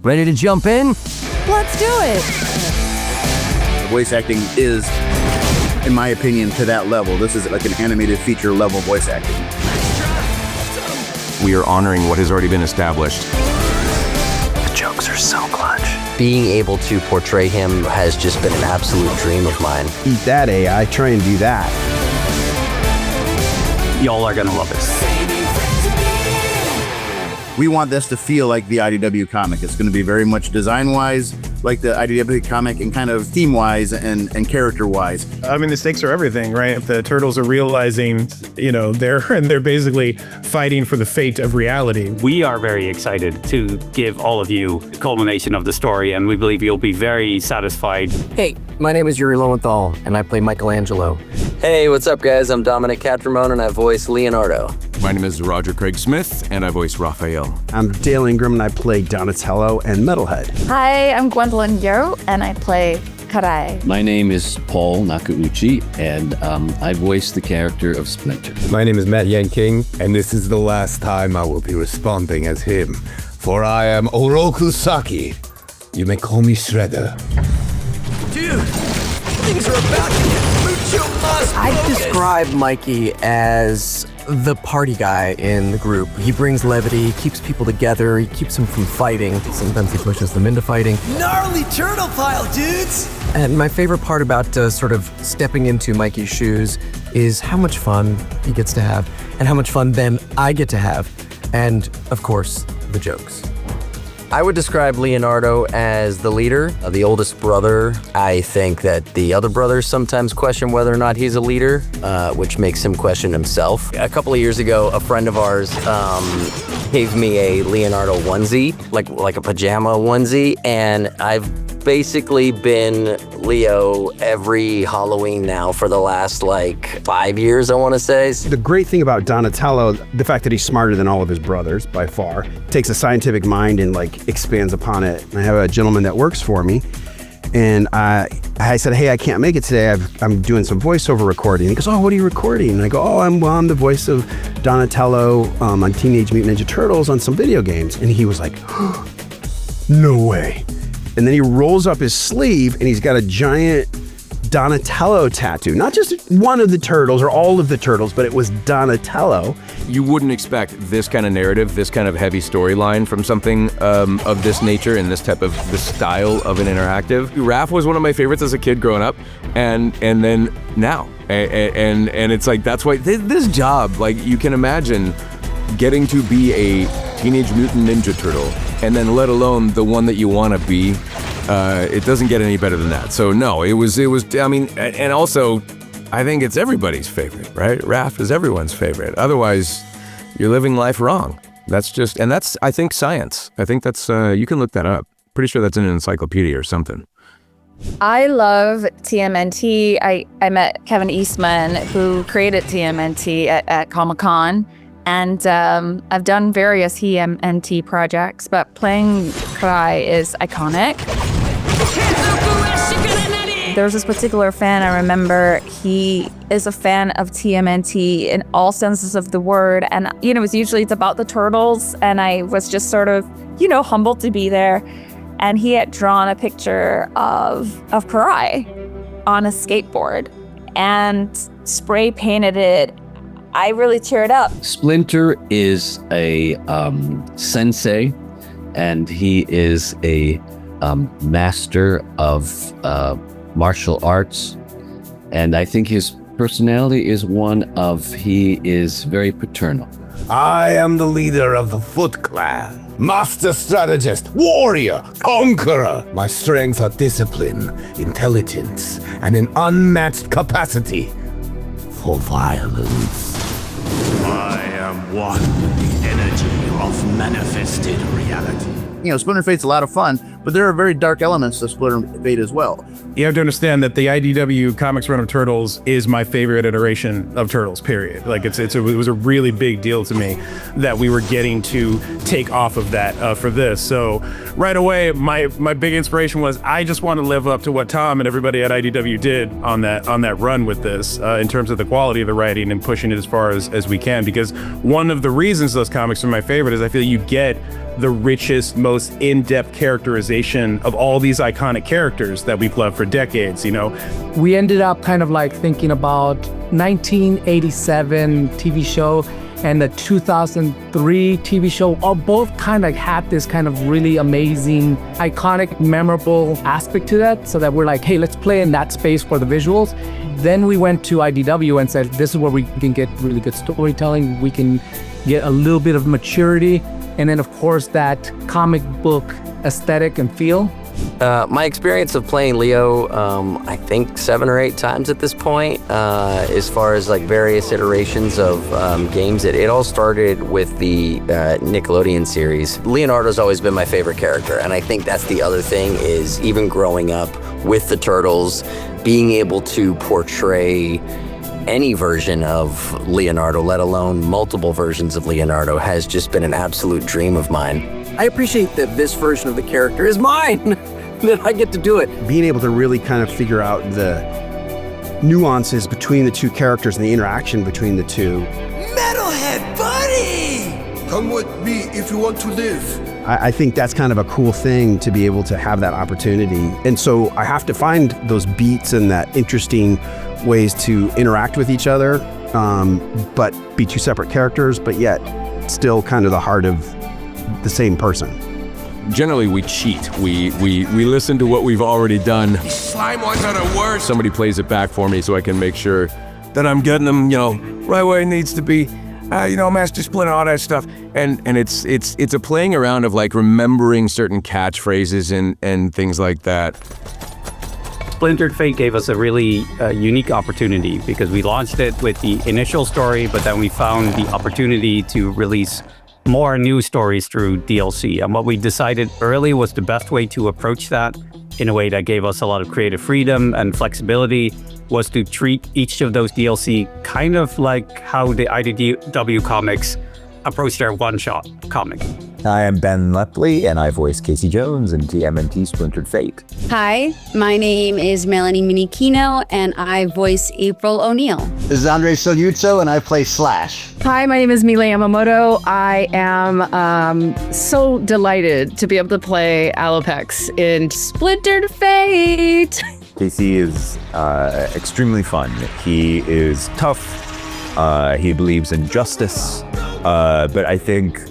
Ready to jump in? Let's do it! The voice acting is, in my opinion, to that level. This is like an animated feature level voice acting. We are honoring what has already been established. The jokes are so clutch. Being able to portray him has just been an absolute dream of mine. Eat that, AI. Try and do that. Y'all are gonna love it. We want this to feel like the IDW comic. It's going to be very much design-wise like the IDW comic and kind of theme-wise and character-wise. I mean, the stakes are everything, right? The turtles are realizing, they're basically fighting for the fate of reality. We are very excited to give all of you the culmination of the story, and we believe you'll be very satisfied. Hey, my name is Yuri Lowenthal, and I play Michelangelo. Hey, what's up, guys? I'm Dominic Catrambone, and I voice Leonardo. My name is Roger Craig Smith, and I voice Raphael. I'm Dale Ingram, and I play Donatello and Metalhead. Hi, I'm Gwendolyn Yo, and I play Karai. My name is Paul Nakauchi, and I voice the character of Splinter. My name is Matt Yanking, and this is the last time I will be responding as him, for I am Oroku Saki. You may call me Shredder. Dude, things are about to get mucho más. I'd describe Mikey as the party guy in the group. He brings levity, keeps people together, he keeps them from fighting. Sometimes he pushes them into fighting. Gnarly turtle pile, dudes! And my favorite part about sort of stepping into Mikey's shoes is how much fun he gets to have, and how much fun then I get to have. And, of course, the jokes. I would describe Leonardo as the leader, the oldest brother. I think that the other brothers sometimes question whether or not he's a leader, which makes him question himself. A couple of years ago, a friend of ours gave me a Leonardo onesie, like a pajama onesie, and I've basically been Leo every Halloween now for the last 5 years, I want to say. The great thing about Donatello, the fact that he's smarter than all of his brothers by far, takes a scientific mind and expands upon it. And I have a gentleman that works for me, and I said, hey, I can't make it today. I'm doing some voiceover recording. He goes, oh, what are you recording? And I go, oh, I'm the voice of Donatello on Teenage Mutant Ninja Turtles on some video games. And he was like, no way. And then he rolls up his sleeve and he's got a giant Donatello tattoo. Not just one of the turtles or all of the turtles, but it was Donatello. You wouldn't expect this kind of narrative, this kind of heavy storyline from something of this nature and this style of an interactive. Raph was one of my favorites as a kid growing up, and then now. And it's that's why this job, you can imagine getting to be a Teenage Mutant Ninja Turtle, and then let alone the one that you want to be, it doesn't get any better than that. So no, it was, I mean, and also, I think it's everybody's favorite, right? Raph is everyone's favorite. Otherwise, you're living life wrong. That's, I think, science. I think that's, you can look that up. Pretty sure that's in an encyclopedia or something. I love TMNT. I met Kevin Eastman, who created TMNT at Comic-Con. And I've done various TMNT projects, but playing Karai is iconic. There's this particular fan I remember. He is a fan of TMNT in all senses of the word. And, it's about the turtles. And I was just sort of, humbled to be there. And he had drawn a picture of Karai on a skateboard and spray painted it. I really teared up. Splinter is a sensei, and he is a master of martial arts. And I think his personality is he is very paternal. I am the leader of the Foot Clan, master strategist, warrior, conqueror. My strengths are discipline, intelligence, and an unmatched capacity for violence. I am one with the energy of manifested reality. Splintered Fate's a lot of fun. but there are very dark elements to Splintered Fate as well. You have to understand that the IDW Comics run of Turtles is my favorite iteration of Turtles, period. Like it was a really big deal to me that we were getting to take off of that for this. So right away, my big inspiration was I just want to live up to what Tom and everybody at IDW did on that run with this in terms of the quality of the writing and pushing it as far as we can. Because one of the reasons those comics are my favorite is I feel you get the richest, most in-depth characterization of all these iconic characters that we've loved for decades, you know? We ended up kind of like thinking about 1987 TV show and the 2003 TV show, all both kind of had this kind of really amazing, iconic, memorable aspect to that, so that we're like, hey, let's play in that space for the visuals. Then we went to IDW and said, this is where we can get really good storytelling, we can get a little bit of maturity, and then of course that comic book aesthetic and feel. My experience of playing Leo, I think 7 or 8 times at this point, as far as like various iterations of games. It all started with the Nickelodeon series. Leonardo's always been my favorite character, and I think that's the other thing is even growing up with the Turtles, being able to portray any version of Leonardo, let alone multiple versions of Leonardo, has just been an absolute dream of mine. I appreciate that this version of the character is mine, that I get to do it. Being able to really kind of figure out the nuances between the two characters and the interaction between the two. Metalhead buddy! Come with me if you want to live. I think that's kind of a cool thing to be able to have that opportunity. And so I have to find those beats and that interesting ways to interact with each other, but be two separate characters, but yet still kind of the heart of the same person. Generally, we cheat. We listen to what we've already done. These slime ones are the worst. Somebody plays it back for me so I can make sure that I'm getting them, right where it needs to be. Master Splinter, all that stuff. And it's a playing around of like remembering certain catchphrases and things like that. Splintered Fate gave us a really unique opportunity because we launched it with the initial story, but then we found the opportunity to release more new stories through DLC. And what we decided early was the best way to approach that in a way that gave us a lot of creative freedom and flexibility was to treat each of those DLC kind of like how the IDW comics approach their one-shot comic. Hi, I'm Ben Lepley, and I voice Casey Jones in TMNT Splintered Fate. Hi, my name is Melanie Minichino, and I voice April O'Neil. This is Andre Sogliuzzo, and I play Slash. Hi, my name is Mila Yamamoto. I am so delighted to be able to play Alopex in Splintered Fate. Casey is extremely fun. He is tough. He believes in justice. But I think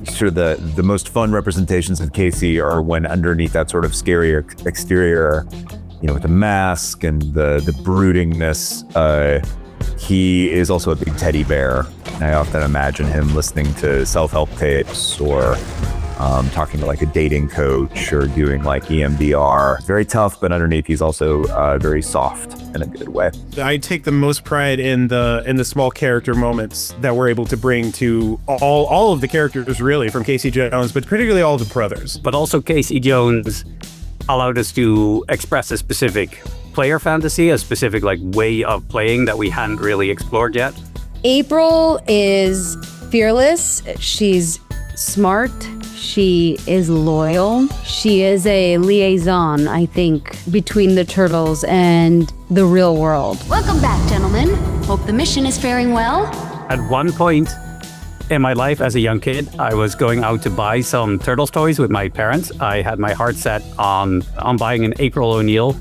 sort of the most fun representations of Casey are when underneath that sort of scary exterior, with the mask and the broodingness, he is also a big teddy bear. And I often imagine him listening to self-help tapes or talking to like a dating coach or doing like EMDR. Very tough, but underneath he's also very soft in a good way. I take the most pride in the small character moments that we're able to bring to all of the characters, really, from Casey Jones, but particularly all of the brothers. But also Casey Jones allowed us to express a specific player fantasy, a specific like way of playing that we hadn't really explored yet. April is fearless. She's smart. She is loyal. She is a liaison, I think, between the Turtles and the real world. Welcome back, gentlemen. Hope the mission is faring well. At one point in my life as a young kid, I was going out to buy some Turtles toys with my parents. I had my heart set on buying an April O'Neil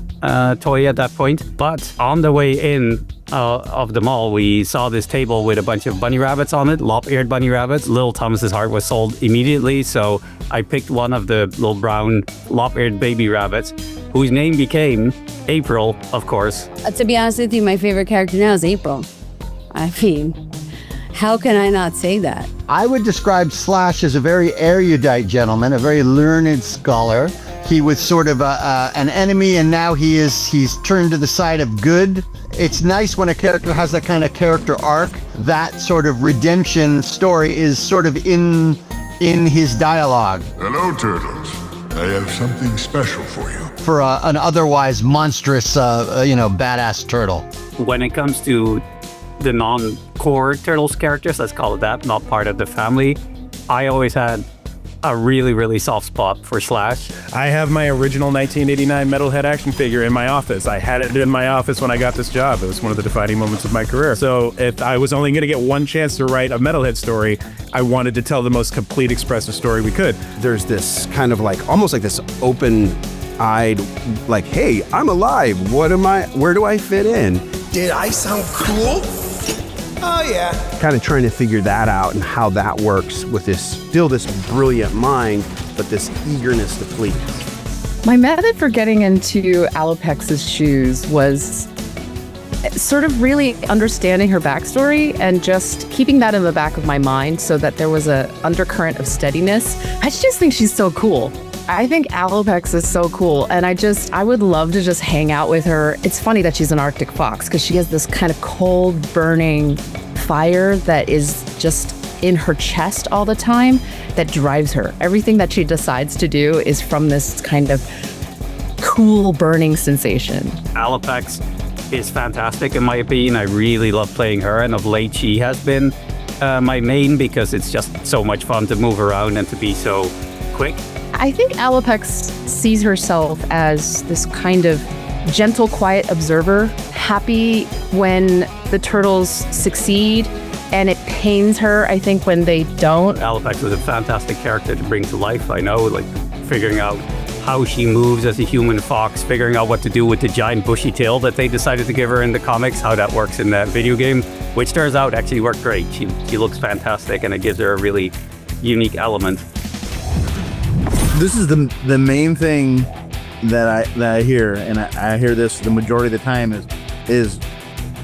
toy at that point. But on the way in of the mall, we saw this table with a bunch of bunny rabbits on it, lop-eared bunny rabbits. Little Thomas's heart was sold immediately, so I picked one of the little brown lop-eared baby rabbits, whose name became April, of course. To be honest with you, my favorite character now is April. I mean, how can I not say that? I would describe Slash as a very erudite gentleman, a very learned scholar. He was sort of an enemy, and now he's turned to the side of good. It's nice when a character has that kind of character arc. That sort of redemption story is sort of in his dialogue. Hello, Turtles. I have something special for you. For an otherwise monstrous, badass turtle. When it comes to the non-core Turtles characters, let's call it that, not part of the family, I always had a really, really soft spot for Slash. I have my original 1989 Metalhead action figure in my office. I had it in my office when I got this job. It was one of the defining moments of my career. So if I was only going to get one chance to write a Metalhead story, I wanted to tell the most complete, expressive story we could. There's this kind of like, almost like this open-eyed, like, hey, I'm alive. Where do I fit in? Did I sound cool? Oh, yeah. Kind of trying to figure that out and how that works with this brilliant mind, but this eagerness to please. My method for getting into Alopex's shoes was sort of really understanding her backstory and just keeping that in the back of my mind so that there was a undercurrent of steadiness. I just think she's so cool. I think Alopex is so cool, and I would love to just hang out with her. It's funny that she's an Arctic fox because she has this kind of cold, burning fire that is just in her chest all the time that drives her. Everything that she decides to do is from this kind of cool, burning sensation. Alopex is fantastic in my opinion. I really love playing her, and of late she has been my main because it's just so much fun to move around and to be so quick. I think Alopex sees herself as this kind of gentle, quiet observer, happy when the turtles succeed, and it pains her, I think, when they don't. Alopex is a fantastic character to bring to life, I know, like figuring out how she moves as a human fox, figuring out what to do with the giant bushy tail that they decided to give her in the comics, how that works in that video game, which turns out actually worked great. She looks fantastic, and it gives her a really unique element. This is the main thing that I hear, and I hear this the majority of the time is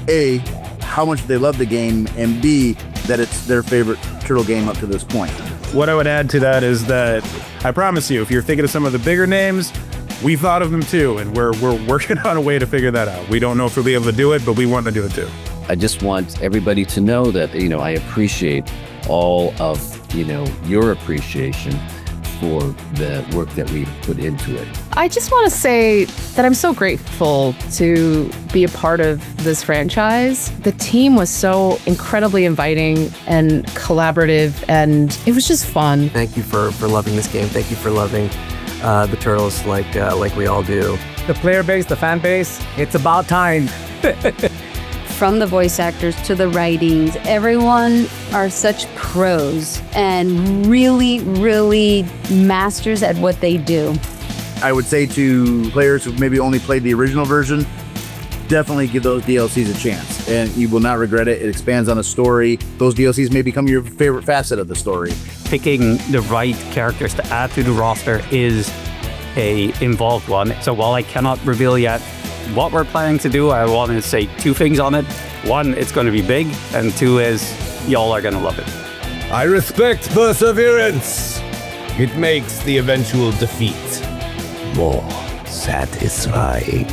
A, how much they love the game, and B, that it's their favorite turtle game up to this point. What I would add to that is that I promise you, if you're thinking of some of the bigger names, we thought of them too, and we're working on a way to figure that out. We don't know if we'll be able to do it, but we want to do it too. I just want everybody to know that, I appreciate all of, your appreciation for the work that we put into it. I just want to say that I'm so grateful to be a part of this franchise. The team was so incredibly inviting and collaborative, and it was just fun. Thank you for loving this game. Thank you for loving the Turtles like we all do. The player base, the fan base, it's about time. From the voice actors to the writings, everyone are such pros and really, really masters at what they do. I would say to players who've maybe only played the original version, definitely give those DLCs a chance, and you will not regret it. It expands on a story. Those DLCs may become your favorite facet of the story. Picking the right characters to add to the roster is a involved one. So while I cannot reveal yet what we're planning to do, I want to say two things on it. One, it's going to be big, and two is y'all are going to love it. I respect perseverance. It makes the eventual defeat more satisfying.